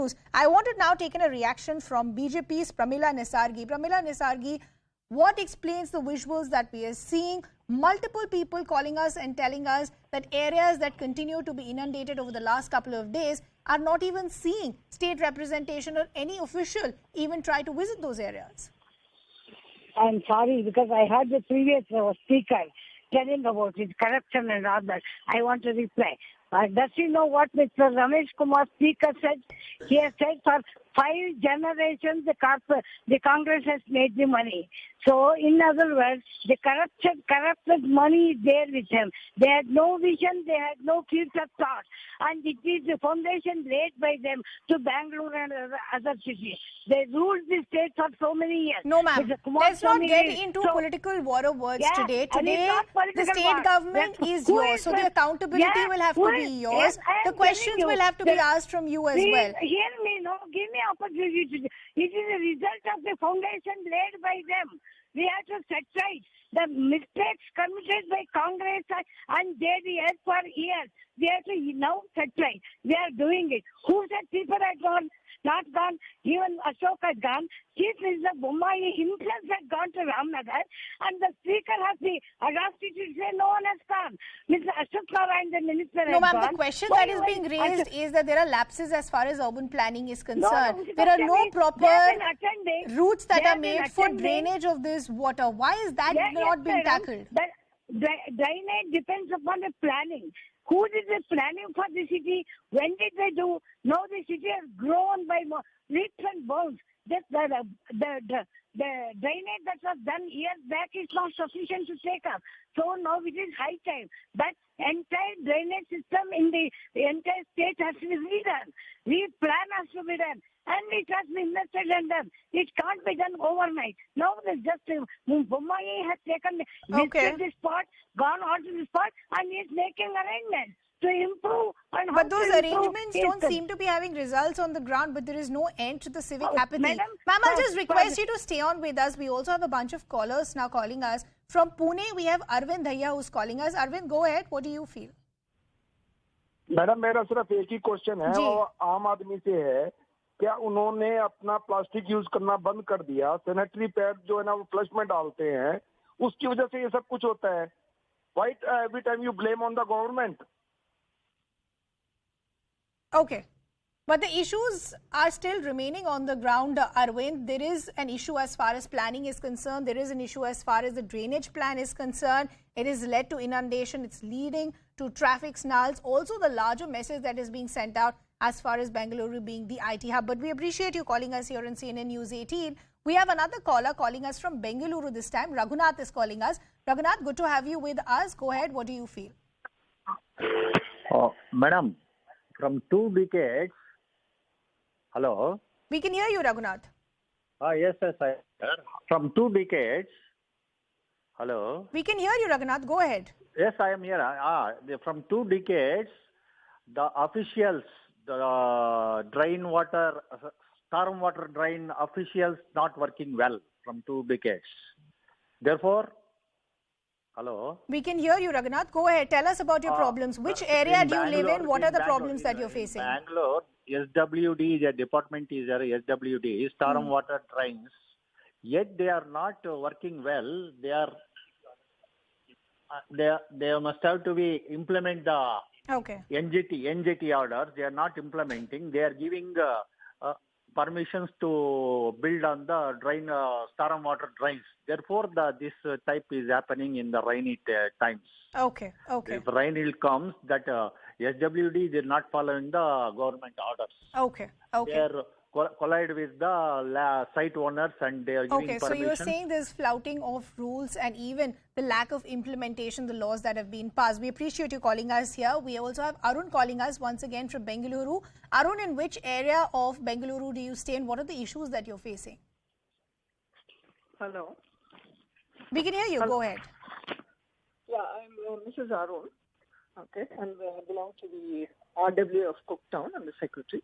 news. I want to now take in a reaction from BJP's Pramila Nesargi. Pramila Nesargi, what explains the visuals that we are seeing? Multiple people calling us and telling us that areas that continue to be inundated over the last couple of days are not even seeing state representation or any official even try to visit those areas. I'm sorry because I heard the previous speaker telling about his corruption and all that. I want to reply. Does he know what Mr. Ramesh Kumar speaker said? He has said for 5 generations the Congress has made the money. So, in other words, the corrupted money is there with them. They had no vision, they had no future thought. And it is the foundation laid by them to Bangalore and other cities. They ruled the state for so many years. No, ma'am. Let's not get into political war of words today. Today, the state government is yours. So, the accountability will have to be yours. The questions will have to be asked from you as well. Hear me, no? Give me opportunity. It is a result of the foundation laid by them. We have to set right the mistakes committed by Congress and JDS for years. We have to now set right. We are doing it. Who said people are gone? Not gone. Even Ashok has gone. Chief Minister Bommai himself had gone to Ramnagar, and the Speaker has the audacity to say no one has gone. Mr. Ashok Narayan, the Minister, no, ma'am, the question that is being raised is that there are lapses as far as urban planning is concerned. There are no proper routes that are made for drainage of this water. Why is that not being tackled? Drainage depends upon the planning. Who did the planning for the city? When did they do? Now the city has grown by leaps and bounds. The drainage that was done years back is not sufficient to take up. So now it is high time. That entire drainage system in the entire state has to be redone. Replan has to be done. And it has been invested and done. It can't be done overnight. Now there's just Bommai has taken this spot, gone on to the spot, and is making arrangements to improve. And but those arrangements don't seem to be having results on the ground, but there is no end to the civic apathy. Ma'am, I'll just request you to stay on with us. We also have a bunch of callers now calling us. From Pune, we have Arvind Dhaya who's calling us. Arvind, go ahead. What do you feel? Madam मेरा सिर्फ एक ही question है वो आम आदमी से है क्या उन्होंने अपना प्लास्टिक यूज करना बंद कर दिया सैनिटरी पैड जो है ना वो फ्लश में डालते हैं उसकी वजह से ये सब कुछ होता है why every time you blame on the government Okay. But the issues are still remaining on the ground, Arvind. There is an issue as far as planning is concerned. There is an issue as far as the drainage plan is concerned. It has led to inundation. It's leading to traffic snarls. Also, the larger message that is being sent out as far as Bengaluru being the IT hub. But we appreciate you calling us here on CNN News 18. We have another caller calling us from Bengaluru this time. Raghunath is calling us. Raghunath, good to have you with us. Go ahead. What do you feel? Madam, from 2 decades, hello? We can hear you, Raghunath. Yes, I from 2 decades, hello? We can hear you, Raghunath. Go ahead. Yes, I am here. From 2 decades, the officials, the drain water, storm water drain officials not working well from 2 decades. Therefore, hello? We can hear you, Raghunath. Go ahead. Tell us about your problems. Which area do you live in? What are the problems that you're facing? Bangalore, SWD is a department, is a SWD, storm water drains. Yet they are not working well. They must have to be implement the NGT orders. They are not implementing. They are giving permissions to build on the drain, storm water drains. Therefore, this type is happening in the rainy times. Okay. If rain comes, that SWD is not following the government orders. They are collide with the site owners and they are giving permission. So you're saying there's flouting of rules and even the lack of implementation, the laws that have been passed. We appreciate you calling us here. We also have Arun calling us once again from Bengaluru. Arun, in which area of Bengaluru do you stay and what are the issues that you're facing? Hello. We can hear you. Go ahead. Yeah, I'm Mrs. Arun. Okay, and I belong to the RW of Cooktown. I'm the secretary.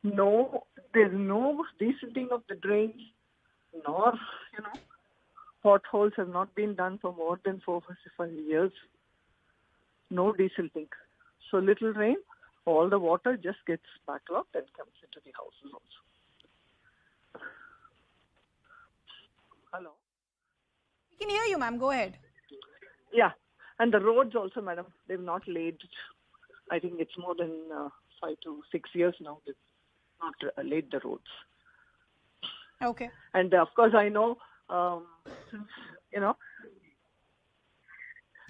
No, there's no desilting of the drains, nor, potholes have not been done for more than 4 or 5 years. No desilting. So little rain, all the water just gets backlogged and comes into the house. Hello. We can hear you, ma'am. Go ahead. Yeah, and the roads also, madam, they've not laid. I think it's more than 5 to 6 years now. They've not laid the roads. Okay. And of course, I know, you know.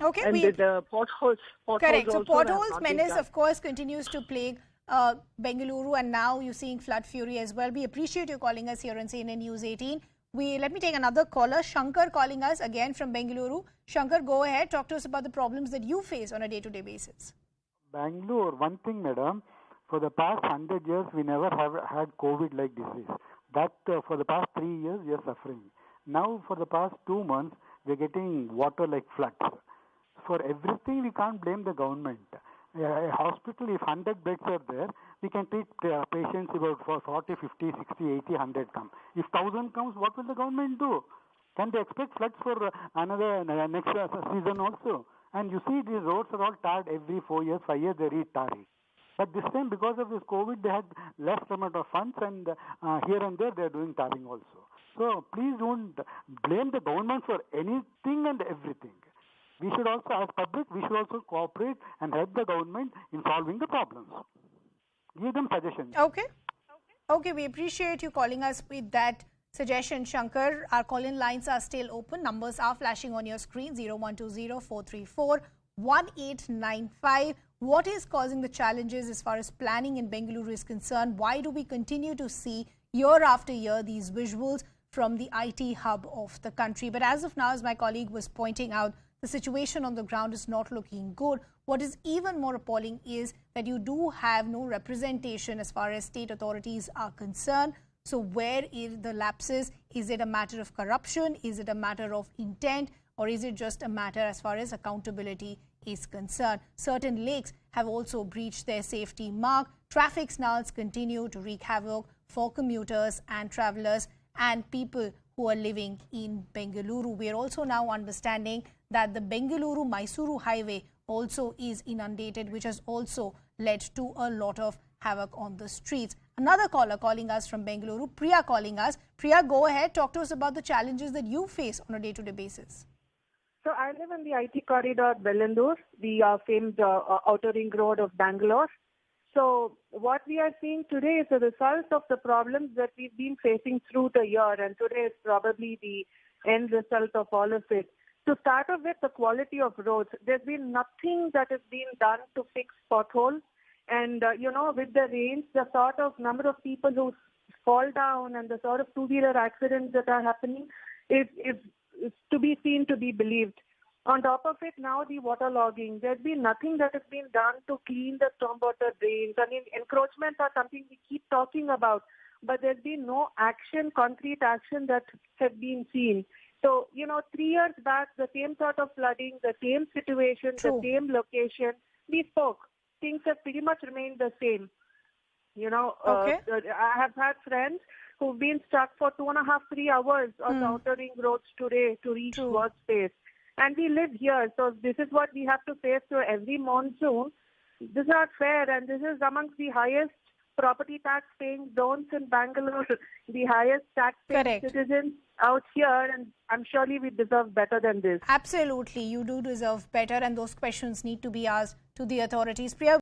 Okay. And the potholes. Correct. So also potholes menace, of course, continues to plague Bengaluru, and now you're seeing flood fury as well. We appreciate you calling us here on CNN News 18. Let me take another caller, Shankar, calling us again from Bengaluru. Shankar, go ahead. Talk to us about the problems that you face on a day-to-day basis. Bangalore, one thing, madam, for the past 100 years, we never have had COVID-like disease. That for the past 3 years, we are suffering. Now, for the past 2 months, we are getting water like floods. For everything, we can't blame the government. A hospital, if 100 beds are there, we can treat patients about for 40, 50, 60, 80, 100 come. If 1,000 comes, what will the government do? Can they expect floods for another next season also? And you see, these roads are all tarred every 4 years, 5 years, they re-tar it. But this time, because of this COVID, they had less amount of funds, and here and there, they are doing tarring also. So please don't blame the government for anything and everything. We should also, as public, we should also cooperate and help the government in solving the problems. Give them suggestions. Okay. Okay, we appreciate you calling us with that suggestion, Shankar. Our call-in lines are still open. Numbers are flashing on your screen, 0120-434-1895. What is causing the challenges as far as planning in Bengaluru is concerned? Why do we continue to see year after year these visuals from the IT hub of the country? But as of now, as my colleague was pointing out, the situation on the ground is not looking good. What is even more appalling is that you do have no representation as far as state authorities are concerned. So where is the lapses? Is it a matter of corruption? Is it a matter of intent? Or is it just a matter as far as accountability is concerned? Certain lakes have also breached their safety mark. Traffic snarls continue to wreak havoc for commuters and travelers and people who are living in Bengaluru. We are also now understanding that the Bengaluru-Mysuru highway also is inundated, which has also led to a lot of havoc on the streets. Another caller calling us from Bengaluru, Priya calling us. Priya, go ahead. Talk to us about the challenges that you face on a day-to-day basis. So I live in the IT corridor, Bellandur, the famed outer ring road of Bangalore. So what we are seeing today is a result of the problems that we've been facing through the year, and today is probably the end result of all of it. To start off with, the quality of roads. There's been nothing that has been done to fix potholes. And, with the rains, the sort of number of people who fall down and the sort of two-wheeler accidents that are happening is to be seen, to be believed. On top of it, now the waterlogging. There's been nothing that has been done to clean the stormwater drains. I mean, encroachments are something we keep talking about, but there's been no action, concrete action that has been seen. So, 3 years back, the same sort of flooding, the same situation, True. The same location, we spoke. Things have pretty much remained the same. Okay. I have had friends who've been stuck for 2.5, 3 hours on the outer ring roads today to reach workspace. And we live here, so this is what we have to face through every monsoon. This is not fair, and this is amongst the highest property tax paying zones in Bangalore, the highest tax paying citizens out here, and I'm surely we deserve better than this. Absolutely, you do deserve better, and those questions need to be asked to the authorities. Priya,